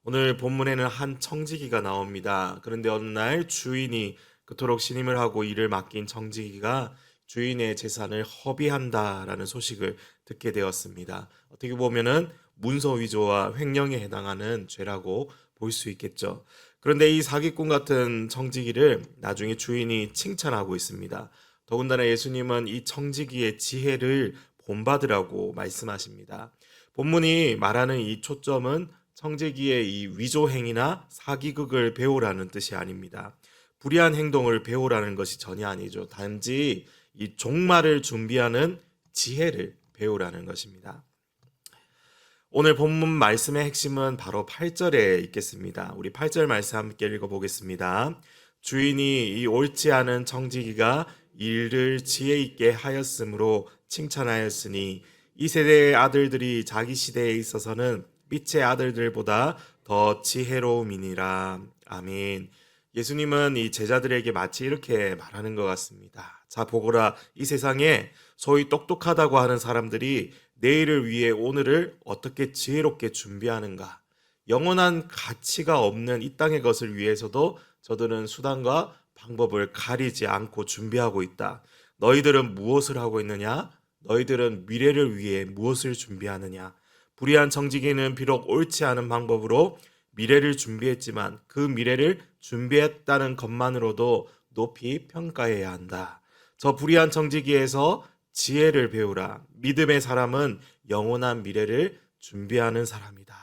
오늘 본문에는 한 청지기가 나옵니다. 그런데 어느 날 주인이 그토록 신임을 하고 일을 맡긴 청지기가 주인의 재산을 허비한다라는 소식을 듣게 되었습니다. 어떻게 보면은 문서 위조와 횡령에 해당하는 죄라고 볼 수 있겠죠. 그런데 이 사기꾼 같은 청지기를 나중에 주인이 칭찬하고 있습니다. 더군다나 예수님은 이 청지기의 지혜를 본받으라고 말씀하십니다. 본문이 말하는 이 초점은 청지기의 이 위조 행위나 사기극을 배우라는 뜻이 아닙니다. 불의한 행동을 배우라는 것이 전혀 아니죠. 단지 이 종말을 준비하는 지혜를 배우라는 것입니다. 오늘 본문 말씀의 핵심은 바로 8절에 있겠습니다. 우리 8절 말씀 함께 읽어보겠습니다. 주인이 이 옳지 않은 청지기가 일을 지혜 있게 하였으므로 칭찬하였으니 이 세대의 아들들이 자기 시대에 있어서는 빛의 아들들보다 더 지혜로움이니라. 아멘. 예수님은 이 제자들에게 마치 이렇게 말하는 것 같습니다. 자, 보거라. 이 세상에 소위 똑똑하다고 하는 사람들이 내일을 위해 오늘을 어떻게 지혜롭게 준비하는가. 영원한 가치가 없는 이 땅의 것을 위해서도 저들은 수단과 방법을 가리지 않고 준비하고 있다. 너희들은 무엇을 하고 있느냐? 너희들은 미래를 위해 무엇을 준비하느냐? 불의한 청지기는 비록 옳지 않은 방법으로 미래를 준비했지만 그 미래를 준비했다는 것만으로도 높이 평가해야 한다. 저 불의한 청지기에서 지혜를 배우라. 믿음의 사람은 영원한 미래를 준비하는 사람이다.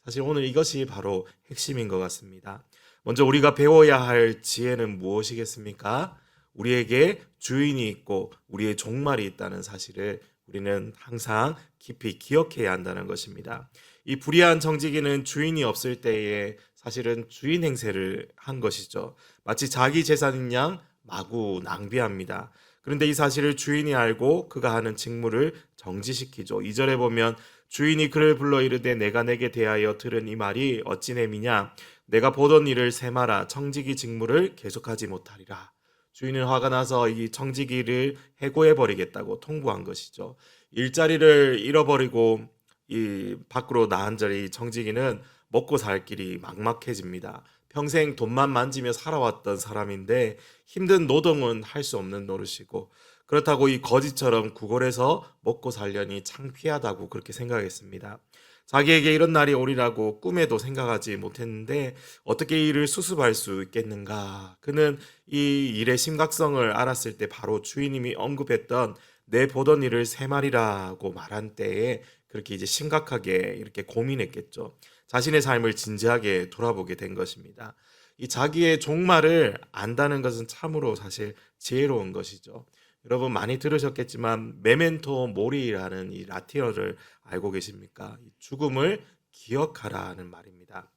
사실 오늘 이것이 바로 핵심인 것 같습니다. 먼저 우리가 배워야 할 지혜는 무엇이겠습니까? 우리에게 주인이 있고 우리의 종말이 있다는 사실을 우리는 항상 깊이 기억해야 한다는 것입니다. 이 불의한 청지기는 주인이 없을 때에 사실은 주인 행세를 한 것이죠. 마치 자기 재산인 양 마구 낭비합니다. 그런데 이 사실을 주인이 알고 그가 하는 직무를 정지시키죠. 2절에 보면 주인이 그를 불러 이르되 내가 내게 대하여 들은 이 말이 어찌 됨이냐 내가 보던 일을 세마라 청지기 직무를 계속하지 못하리라. 주인은 화가 나서 이 청지기를 해고해 버리겠다고 통보한 것이죠. 일자리를 잃어버리고 이 밖으로 나간 자리 청지기는 먹고 살 길이 막막해집니다. 평생 돈만 만지며 살아왔던 사람인데 힘든 노동은 할 수 없는 노릇이고 그렇다고 이 거지처럼 구걸해서 먹고 살려니 창피하다고 그렇게 생각했습니다. 자기에게 이런 날이 오리라고 꿈에도 생각하지 못했는데 어떻게 이 일을 수습할 수 있겠는가? 그는 이 일의 심각성을 알았을 때 바로 주인님이 언급했던 내 보던 일을 세 마리라고 말한 때에 그렇게 이제 심각하게 이렇게 고민했겠죠. 자신의 삶을 진지하게 돌아보게 된 것입니다. 이 자기의 종말을 안다는 것은 참으로 사실 지혜로운 것이죠. 여러분 많이 들으셨겠지만 메멘토 모리라는 이 라틴어를 알고 계십니까? 죽음을 기억하라는 말입니다.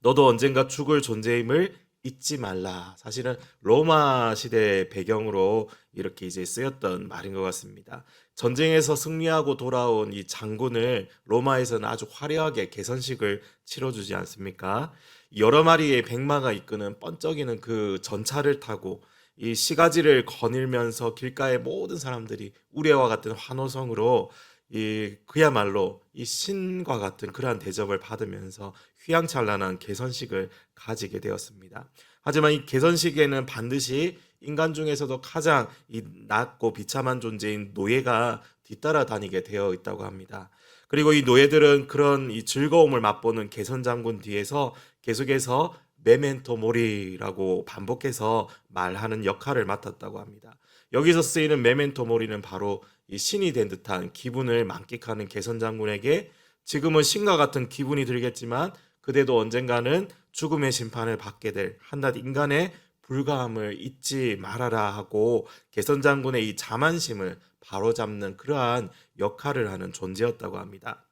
너도 언젠가 죽을 존재임을 잊지 말라. 사실은 로마 시대 배경으로 이렇게 이제 쓰였던 말인 것 같습니다. 전쟁에서 승리하고 돌아온 이 장군을 로마에서는 아주 화려하게 개선식을 치러주지 않습니까? 여러 마리의 백마가 이끄는 번쩍이는 그 전차를 타고 이 시가지를 거닐면서 길가의 모든 사람들이 우레와 같은 환호성으로 이 그야말로 이 신과 같은 그러한 대접을 받으면서 휘황찬란한 개선식을 가지게 되었습니다. 하지만 이 개선식에는 반드시 인간 중에서도 가장 이 낮고 비참한 존재인 노예가 뒤따라 다니게 되어 있다고 합니다. 그리고 이 노예들은 그런 이 즐거움을 맛보는 개선 장군 뒤에서 계속해서 메멘토 모리라고 반복해서 말하는 역할을 맡았다고 합니다. 여기서 쓰이는 메멘토 모리는 바로 이 신이 된 듯한 기분을 만끽하는 개선 장군에게 지금은 신과 같은 기분이 들겠지만 그대도 언젠가는 죽음의 심판을 받게 될 한낱 인간의 불가함을 잊지 말아라 하고 개선 장군의 이 자만심을 바로잡는 그러한 역할을 하는 존재였다고 합니다.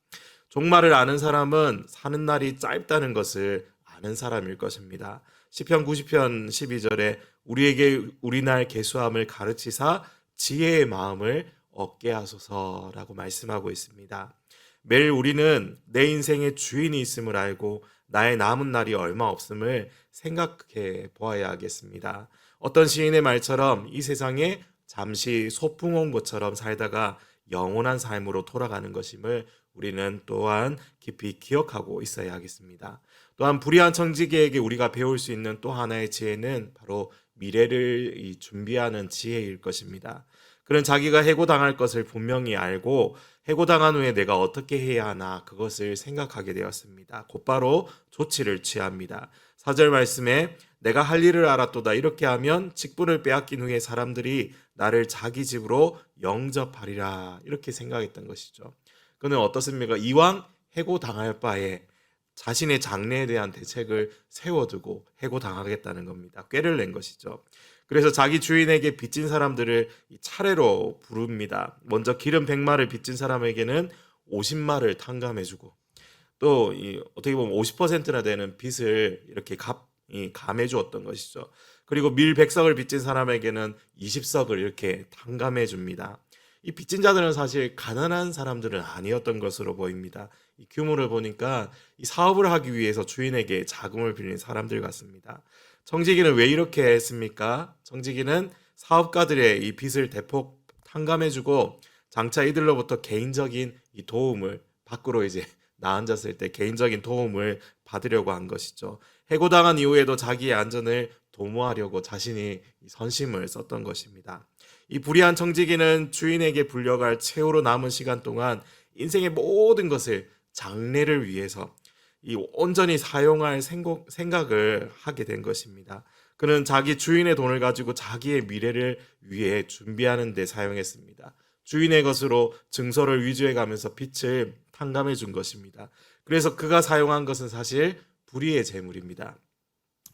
종말을 아는 사람은 사는 날이 짧다는 것을 아는 사람일 것입니다. 시편 90편 12절에 우리에게 우리 날 계수함을 가르치사 지혜의 마음을 얻게 하소서라고 말씀하고 있습니다. 매일 우리는 내 인생의 주인이 있음을 알고 나의 남은 날이 얼마 없음을 생각해 보아야 하겠습니다. 어떤 시인의 말처럼 이 세상에 잠시 소풍 온 것처럼 살다가 영원한 삶으로 돌아가는 것임을 우리는 또한 깊이 기억하고 있어야 하겠습니다. 또한 불의한 청지기에게 우리가 배울 수 있는 또 하나의 지혜는 바로 미래를 준비하는 지혜일 것입니다. 그는 자기가 해고당할 것을 분명히 알고 해고당한 후에 내가 어떻게 해야 하나 그것을 생각하게 되었습니다. 곧바로 조치를 취합니다. 4절 말씀에 내가 할 일을 알았도다. 이렇게 하면 직분을 빼앗긴 후에 사람들이 나를 자기 집으로 영접하리라. 이렇게 생각했던 것이죠. 그는 어떻습니까? 이왕 해고당할 바에 자신의 장래에 대한 대책을 세워두고 해고당하겠다는 겁니다. 꾀를 낸 것이죠. 그래서 자기 주인에게 빚진 사람들을 차례로 부릅니다. 먼저 기름 100마를 빚진 사람에게는 50마를 탕감해주고 또 어떻게 보면 50%나 되는 빚을 이렇게 감해 주었던 것이죠. 그리고 밀 100석을 빚진 사람에게는 20석을 이렇게 탕감해 줍니다. 이 빚진 자들은 사실 가난한 사람들은 아니었던 것으로 보입니다. 이 규모를 보니까 이 사업을 하기 위해서 주인에게 자금을 빌린 사람들 같습니다. 청지기는 왜 이렇게 했습니까? 청지기는 사업가들의 이 빚을 대폭 탕감해주고 장차 이들로부터 개인적인 이 도움을 밖으로 나앉았을 때 개인적인 도움을 받으려고 한 것이죠. 해고당한 이후에도 자기의 안전을 도모하려고 자신이 선심을 썼던 것입니다. 이 불의한 청지기는 주인에게 불려갈 최후로 남은 시간 동안 인생의 모든 것을 장래를 위해서 온전히 사용할 생각을 하게 된 것입니다. 그는 자기 주인의 돈을 가지고 자기의 미래를 위해 준비하는 데 사용했습니다. 주인의 것으로 증서를 위조해 가면서 빚을 탕감해 준 것입니다. 그래서 그가 사용한 것은 사실 불의의 재물입니다.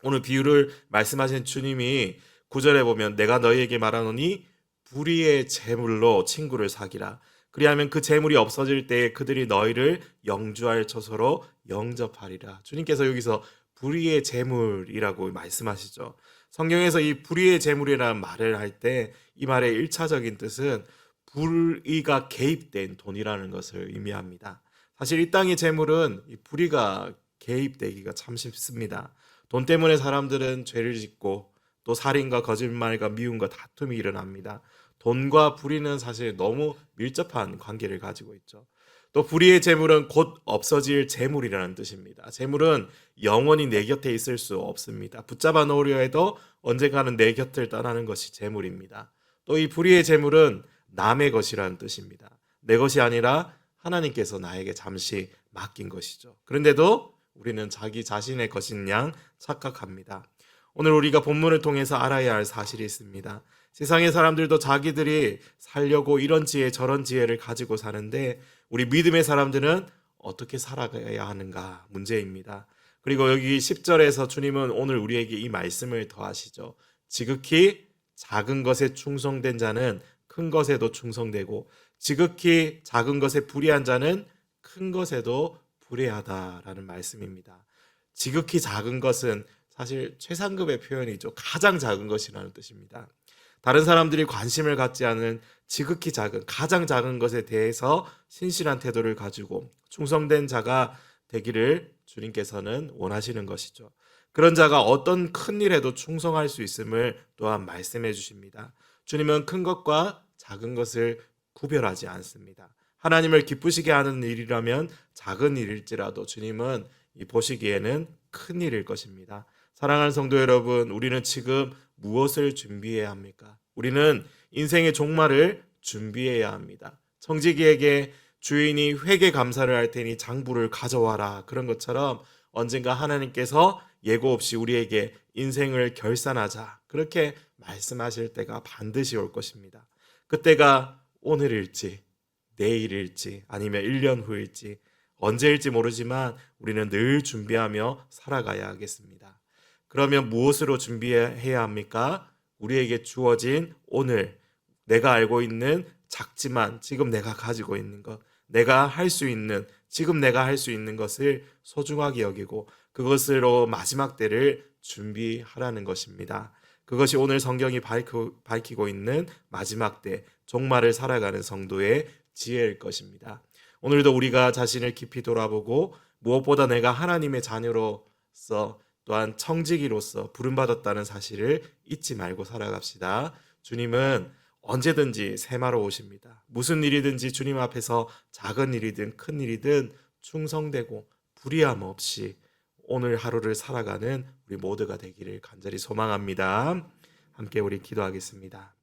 오늘 비유를 말씀하신 주님이 9절에 보면 내가 너희에게 말하노니 불의의 재물로 친구를 사기라. 그리하면 그 재물이 없어질 때에 그들이 너희를 영주할 처소로 영접하리라. 주님께서 여기서 불의의 재물이라고 말씀하시죠. 성경에서 이 불의의 재물이라는 말을 할 때 이 말의 1차적인 뜻은 불의가 개입된 돈이라는 것을 의미합니다. 사실 이 땅의 재물은 이 불의가 개입되기가 참 쉽습니다. 돈 때문에 사람들은 죄를 짓고 또 살인과 거짓말과 미움과 다툼이 일어납니다. 돈과 불의는 사실 너무 밀접한 관계를 가지고 있죠. 또 불의의 재물은 곧 없어질 재물이라는 뜻입니다. 재물은 영원히 내 곁에 있을 수 없습니다. 붙잡아 놓으려 해도 언젠가는 내 곁을 떠나는 것이 재물입니다. 또 이 불의의 재물은 남의 것이라는 뜻입니다. 내 것이 아니라 하나님께서 나에게 잠시 맡긴 것이죠. 그런데도 우리는 자기 자신의 것인 양 착각합니다. 오늘 우리가 본문을 통해서 알아야 할 사실이 있습니다. 세상의 사람들도 자기들이 살려고 이런 지혜 저런 지혜를 가지고 사는데 우리 믿음의 사람들은 어떻게 살아가야 하는가 문제입니다. 그리고 여기 10절에서 주님은 오늘 우리에게 이 말씀을 더하시죠. 지극히 작은 것에 충성된 자는 큰 것에도 충성되고 지극히 작은 것에 불의한 자는 큰 것에도 불의하다라는 말씀입니다. 지극히 작은 것은 사실 최상급의 표현이죠. 가장 작은 것이라는 뜻입니다. 다른 사람들이 관심을 갖지 않은 지극히 작은, 가장 작은 것에 대해서 신실한 태도를 가지고 충성된 자가 되기를 주님께서는 원하시는 것이죠. 그런 자가 어떤 큰 일에도 충성할 수 있음을 또한 말씀해 주십니다. 주님은 큰 것과 작은 것을 구별하지 않습니다. 하나님을 기쁘시게 하는 일이라면 작은 일일지라도 주님은 보시기에는 큰 일일 것입니다. 사랑하는 성도 여러분, 우리는 지금 무엇을 준비해야 합니까? 우리는 인생의 종말을 준비해야 합니다. 청지기에게 주인이 회개 감사를 할 테니 장부를 가져와라. 그런 것처럼 언젠가 하나님께서 예고 없이 우리에게 인생을 결산하자. 그렇게 말씀하실 때가 반드시 올 것입니다. 그때가 오늘일지, 내일일지, 아니면 1년 후일지, 언제일지 모르지만 우리는 늘 준비하며 살아가야 하겠습니다. 그러면 무엇으로 준비해야 합니까? 우리에게 주어진 오늘, 내가 알고 있는 작지만 지금 내가 가지고 있는 것, 내가 할 수 있는, 지금 내가 할 수 있는 것을 소중하게 여기고 그것으로 마지막 때를 준비하라는 것입니다. 그것이 오늘 성경이 밝히고 있는 마지막 때, 종말을 살아가는 성도의 지혜일 것입니다. 오늘도 우리가 자신을 깊이 돌아보고 무엇보다 내가 하나님의 자녀로서 또한 청지기로서 부름받았다는 사실을 잊지 말고 살아갑시다. 주님은 언제든지 세마로 오십니다. 무슨 일이든지 주님 앞에서 작은 일이든 큰 일이든 충성되고 불의함 없이 오늘 하루를 살아가는 우리 모두가 되기를 간절히 소망합니다. 함께 우리 기도하겠습니다.